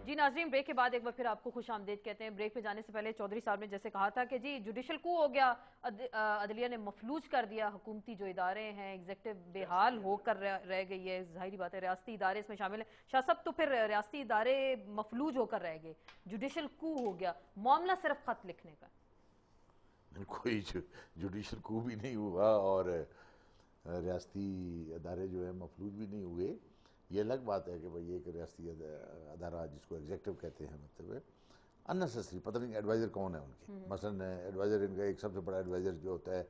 جی ناظرین، بریک کے بعد ایک بار پھر آپ کو خوش آمدید کہتے ہیں۔ بریک پہ جانے سے پہلے چودھری صاحب نے جیسے کہا تھا کہ جی جوڈیشل کو ہو گیا، عدلیہ نے مفلوج کر دیا، حکومتی جو ادارے ہیں ایگزیکٹو بے حال ہو کر رہ گئی ہے، ظاہری بات ہے ریاستی ادارے اس میں شامل ہیں۔ شاہ صاحب تو پھر ریاستی ادارے مفلوج ہو کر رہ گئے، جوڈیشل کو ہو گیا، معاملہ صرف خط لکھنے کا؟ کوئی جوڈیشل کو بھی نہیں ہوا اور ریاستی ادارے جو ہیں مفلوج بھی نہیں ہوئے۔ یہ الگ بات ہے کہ بھئی ایک ریاستی ادارہ جس کو ایگزیکٹو کہتے ہیں، مطلب اننیسیسری، پتہ نہیں ایڈوائزر کون ہے ان کے، مثلا ایڈوائزر ان کا ایک سب سے بڑا ایڈوائزر جو ہوتا ہے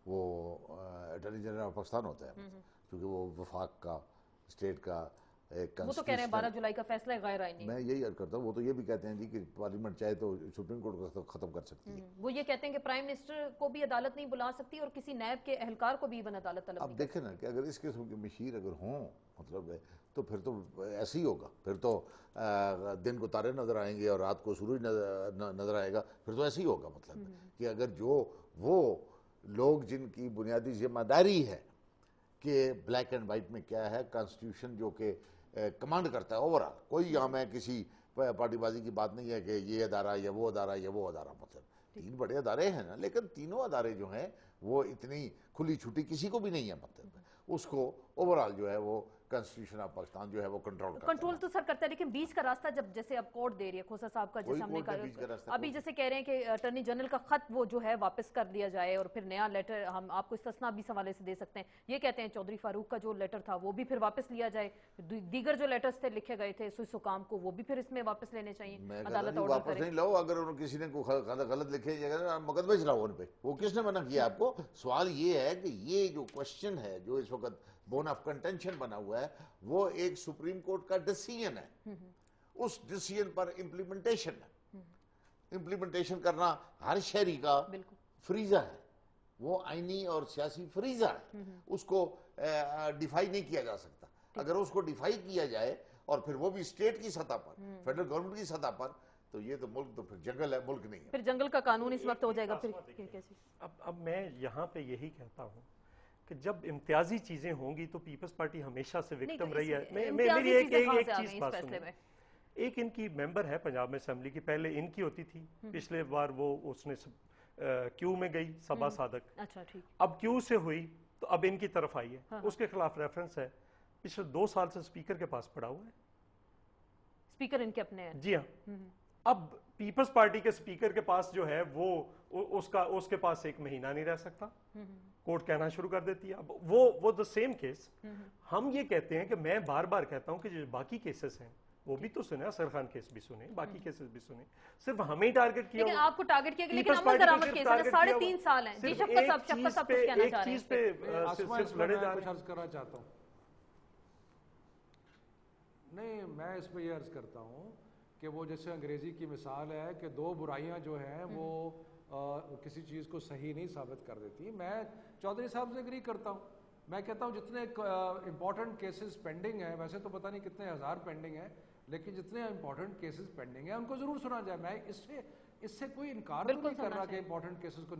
وہ اٹارنی جنرل آف پاکستان ہوتا ہے، کیونکہ وہ وفاق کا، اسٹیٹ کا ایک وہ تو کہہ رہے ہیں 12 جولائی کا فیصلہ غیر آئینی ہے۔ میں یہی عرض کرتا ہوں، وہ تو یہ بھی کہتے ہیں جی کہ پارلیمنٹ چاہے تو سپریم کورٹ کو ختم کر سکتی ہے۔ وہ یہ کہتے ہیں کہ پرائم منسٹر کو بھی عدالت نہیں بلا سکتی اور کسی نیب کے اہلکار کو بھی ایون عدالت طلب نہیں کر سکتی۔ اب دیکھیں نا کہ اگر اس قسم کی مشیر اگر ہوں، مطلب تو پھر تو ایسے ہی ہوگا، پھر تو دن کو تارے نظر آئیں گے اور رات کو سورج نظر آئے گا، پھر تو ایسے ہی ہوگا۔ مطلب کہ اگر جو وہ لوگ جن کی بنیادی ذمہ داری ہے کہ بلیک اینڈ وائٹ میں کیا ہے، کانسٹیٹیوشن جو کہ کمانڈ کرتا ہے اوورآل، کوئی یہاں میں کسی پارٹی بازی کی بات نہیں ہے کہ یہ ادارہ یا وہ ادارہ یا وہ ادارہ، مطلب تین بڑے ادارے ہیں نا، لیکن تینوں ادارے جو ہیں وہ اتنی کھلی چھٹی کسی کو بھی نہیں ہے، مطلب اس کو اوورآل جو ہے وہ کانسٹیٹیوشن آف پاکستان جو ہے وہ کنٹرول کرتا ہے۔ کنٹرول تو سر کرتا ہے، لیکن بیچ کا راستہ جب جیسے اب کورٹ دے رہی ہے، کھوسا صاحب کا جیسے ہم نے کہا ابھی جیسے کہہ رہے ہیں کہ اٹارنی جنرل کا خط وہ جو ہے واپس کر دیا جائے اور پھر نیا لیٹر ہم آپ کو استثناء بھی حوالے سے دے سکتے ہیں۔ یہ کہتے ہیں چودھری فاروق کا جو لیٹر تھا وہ بھی پھر واپس لیا جائے، دیگر جو لیٹرز تھے لکھے گئے تھے سوئس حکام کو وہ بھی پھر اس میں واپس لینے چاہیے، عدالت آرڈر واپس کرے۔ نہیں لاؤ، اگر کسی نے غلط لکھے مقدمہ چلاؤ ان پہ، وہ کس نے منع کیا آپ کو؟ سوال یہ ہے کہ یہ جو کوشچن ہے جو اس وقت بون آف کنٹینشن بنا ہوا ہے وہ ایک سپریم کورٹ کا ڈیسیژن ہے، اس ڈیسیژن پر امپلیمنٹیشن ہے، امپلیمنٹیشن کرنا ہر شہری کا فریضہ ہے، وہ آئینی اور سیاسی فریضہ ہے، اس کو ڈیفائی نہیں کیا جا سکتا۔ اگر اس کو ڈیفائی کیا جائے اور پھر وہ بھی اسٹیٹ کی سطح پر، فیڈرل گورنمنٹ کی سطح پر، تو یہ تو ملک تو پھر جنگل ہے، ملک نہیں ہے، پھر جنگل کا قانون اس وقت ہو جائے گا۔ پھر کیسے؟ اب میں یہاں پہ یہی کہتا ہوں کہ جب امتیازی چیزیں ہوں گی تو پیپلز پارٹی ہمیشہ سے وکٹم رہی ہے۔ میری ایک چیز بات سنیں، ایک ان کی ممبر ہے پنجاب میں اسمبلی کی، پہلے ان کی ہوتی تھی، پچھلے بار وہ اس نے کیو میں گئی، صبا صادق، اب کیو سے ہوئی تو اب ان کی طرف آئی ہے، اس کے خلاف ریفرنس ہے، پچھلے 2 سال سے سپیکر کے پاس پڑا ہوا ہے، سپیکر ان کے اپنے ہیں۔ جی ہاں، اب پیپلز پارٹی کے سپیکر کے پاس جو ہے وہ اس کے پاس 1 مہینہ نہیں رہ سکتا، کورٹ کہنا شروع کر دیتی ہے۔ اب وہ دا سیم کیس، ہم یہ کہتے ہیں کہ میں بار بار کہتا ہوں کہ جو باقی کیسز ہیں وہ بھی تو سنیں، اثر خان کیس بھی سنیں، باقی کیسز بھی سنیں، صرف ہمیں ہی ٹارگٹ کیا، لیکن آپ کو ٹارگٹ کیا گیا، لیکن عمل درآمد کیس ہے، 3.5 سال ہیں۔ جی شفقت صاحب کچھ کہنا چاہ رہے ہیں۔ ایک چیز پہ صرف لڑے جا رہے ہیں۔ عرض کرنا چاہتا ہوں، نہیں میں اس پہ یہ عرض کرتا ہوں کہ وہ جیسے انگریزی کی مثال ہے کہ 2 برائیاں جو ہیں وہ کسی چیز کو صحیح نہیں ثابت کر دیتی۔ میں چودھری صاحب سے اگری کرتا ہوں، میں کہتا ہوں جتنے امپورٹنٹ کیسز پینڈنگ ہیں، ویسے تو پتہ نہیں کتنے ہزار پینڈنگ ہیں، لیکن جتنے امپورٹنٹ کیسز پینڈنگ ہیں ان کو ضرور سنا جائے۔ میں اس سے کوئی انکار تو نہیں کر رہا کہ امپورٹنٹ کیسز کو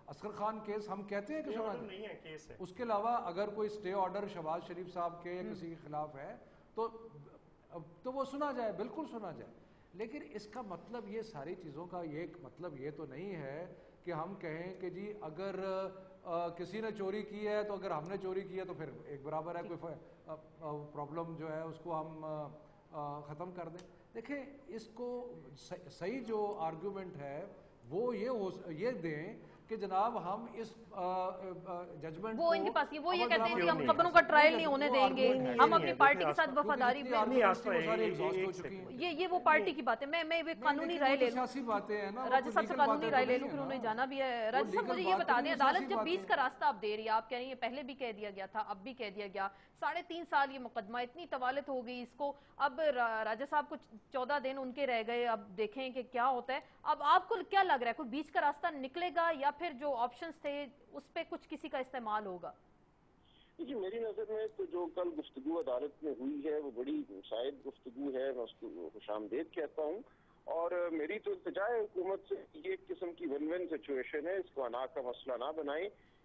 اصغر خان کیس ہم کہتے ہیں کہ سنا جائے، اس کے علاوہ اگر کوئی اسٹے آرڈر شہباز شریف صاحب کے یا کسی کے خلاف ہے تو وہ سنا جائے، بالکل سنا جائے، لیکن اس کا مطلب یہ ساری چیزوں کا ایک مطلب یہ تو نہیں ہے کہ ہم کہیں کہ جی اگر کسی نے چوری کی ہے تو اگر ہم نے چوری کی ہے تو پھر ایک برابر ہے، کوئی پرابلم جو ہے اس کو ہم ختم کر دیں۔ دیکھیں اس کو صحیح جو آرگومنٹ ہے وہ یہ دیں کہ جناب ہم اس ججمنٹ وہ ان کے پاس وہ یہ کہتے ہیں کہ ہم خبروں کا ٹرائل نہیں ہونے دیں گے، ہم اپنی پارٹی کے ساتھ وفاداری یہ وہ پارٹی کی بات ہے۔ میں قانونی رائے لے لوں، راجہ صاحب سے قانونی رائے لے لوں، پھر انہوں نے جانا بھی ہے۔ راجہ صاحب مجھے یہ بتا دیں، عدالت جب بیچ کا راستہ اب دے رہی ہے، آپ کہہ رہی ہیں پہلے بھی کہہ دیا گیا تھا، اب بھی کہہ دیا گیا، 3.5 سال یہ مقدمہ، اتنی طوالت ہو گئی اس کو، اب راجہ صاحب کو 14 دن ان کے رہ گئے، اب دیکھیں کہ کیا ہوتا ہے۔ اب آپ کو کیا لگ رہا ہے، کوئی بیچ کا راستہ نکلے گا یا پھر جو آپشنز تھے اس پہ کچھ کسی کا استعمال ہوگا؟ جی میری نظر میں تو جو کل گفتگو عدالت میں ہوئی ہے وہ بڑی شاید گفتگو ہے، میں اس کو خوش آمدید کہتا ہوں، اور میری تو التجا ہے حکومت سے یہ ایک قسم کی ون ون سچویشن ہے، اس کو انا کا مسئلہ نہ بنائیں،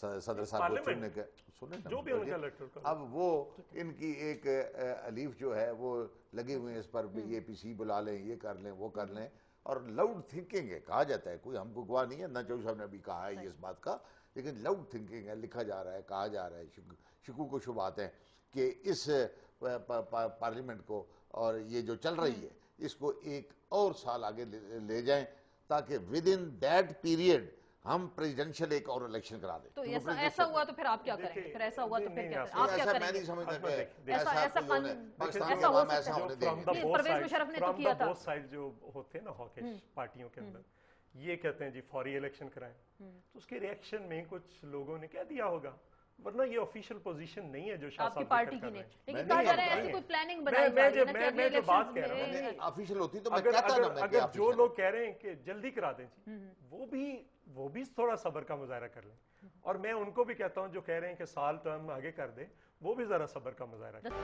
صدر صاحب کو چننے کے سنیں جو بھی ان کا الیکٹرل، اب وہ ان کی ایک الیف جو ہے وہ لگے ہوئے ہیں اس پر بھی یہ پی سی بلا لیں، یہ کر لیں، وہ کر لیں، اور لاؤڈ تھنکنگ ہے، کہا جاتا ہے، کوئی ہم کو گواہ نہیں ہے، ناچوئی صاحب نے بھی کہا ہے اس بات کا، لیکن لاؤڈ تھنکنگ ہے، لکھا جا رہا ہے، کہا جا رہا ہے، شکوک و شبہات ہیں کہ اس پارلیمنٹ کو اور یہ جو چل رہی ہے اس کو ایک اور سال آگے لے جائیں تاکہ ود ان دیٹ پیریڈ ہم پریزیڈنشل ایک اور الیکشن کرا دیں۔ تو ایسا ہوا تو پھر آپ کیا کریں گے؟ پھر ایسا ہوا تو پھر کیا کریں؟ آپ کیا ایسا کریں میں گے؟ نہیں سمجھتا کہ ایسا پاکستان ایسا ہو ایسا ہونے دیں گے۔ پرویز مشرف نے تو کیا تھا۔ بہت سائڈ جو ہوتے ہیں نا ہاکش پارٹیوں کے اندر، یہ کہتے ہیں جی فوری الیکشن کرائیں، تو اس کے ریئیکشن میں کچھ لوگوں نے کہہ دیا ہوگا، ورنہ یہ آفیشیل پوزیشن نہیں ہے جو شاہ آپ کی صاحب پارٹی ذکر کی کر رہے نہیں، ہیں۔ لیکن کہا جا رہا ہے ایسی کوئی پلاننگ بنائی جا رہی ہے نا کہ اگلے میں جو بات الیکشنز کہہ رہا ہوں، میں آفیشیل ہوتی تو میں کہتا نا میں کہ اگر جو لوگ کہہ رہے ہیں کہ جلدی کرا دیں جی، وہ بھی تھوڑا صبر کا مظاہرہ کر لیں، اور میں ان کو بھی کہتا ہوں جو کہہ رہے ہیں کہ سال ٹرم آگے کر دیں، وہ بھی ذرا صبر کا مظاہرہ کریں۔